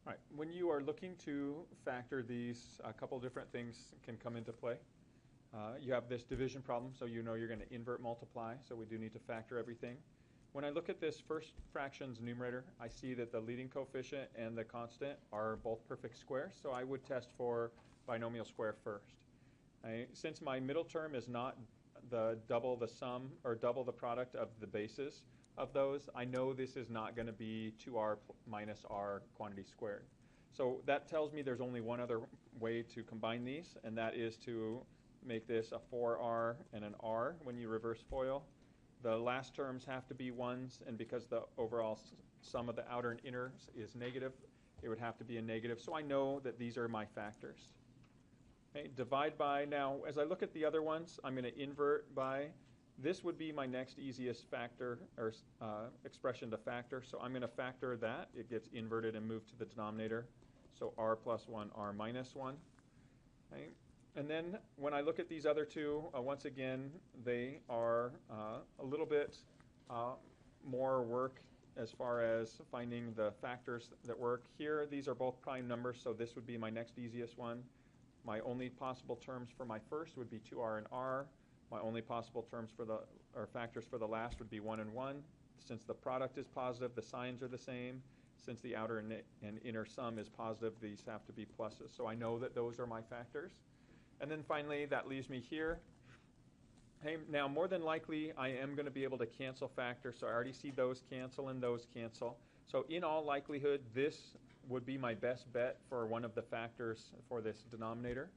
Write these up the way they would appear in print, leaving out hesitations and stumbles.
All right, when you are looking to factor these, a couple different things can come into play. You have this division problem, so you know you're going to invert multiply, so we do need to factor everything. When I look at this first fractions numerator, I see that the leading coefficient and the constant are both perfect squares, so I would test for binomial square first. Since my middle term is not double the sum or double the product of the bases of those, I know this is not going to be 2r minus r quantity squared. So that tells me there's only one other way to combine these, and that is to make this a 4r and an r when you reverse FOIL. The last terms have to be 1s, and because the overall sum of the outer and inner is negative, it would have to be a negative. So I know that these are my factors. Okay, divide by. Now, as I look at the other ones, I'm going to invert by. This would be my next easiest factor or expression to factor. So I'm going to factor that. It gets inverted and moved to the denominator. So r plus 1, r minus 1. Okay. And then when I look at these other two, once again, they are a little bit more work as far as finding the factors that work. Here, these are both prime numbers, so this would be my next easiest one. My only possible terms for my first would be 2r and r. My only possible terms for the, or factors for the last would be 1 and 1. Since the product is positive, the signs are the same. Since the outer and inner sum is positive, these have to be pluses. So I know that those are my factors. And then finally, that leaves me here. Hey, now, more than likely, I am going to be able to cancel factors. So I already see those cancel and those cancel. So in all likelihood, this would be my best bet for one of the factors for this denominator.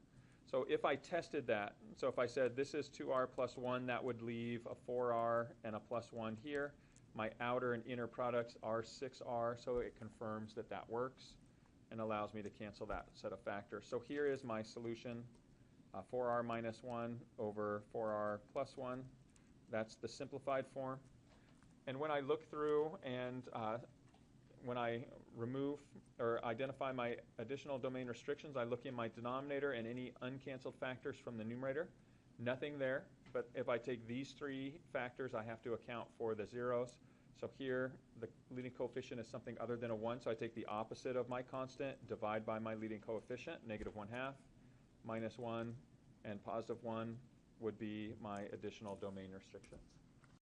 So if I tested that, so if I said this is 2r plus 1, that would leave a 4r and a plus 1 here. My outer and inner products are 6r, so it confirms that that works and allows me to cancel that set of factors. So here is my solution, 4r minus 1 over 4r plus 1. That's the simplified form. And when I look through and when I remove or identify my additional domain restrictions, I look in my denominator and any uncanceled factors from the numerator. Nothing there, but if I take these three factors, I have to account for the zeros. So here, the leading coefficient is something other than a 1, so I take the opposite of my constant, divide by my leading coefficient, negative 1/2, minus 1, and positive 1 would be my additional domain restrictions.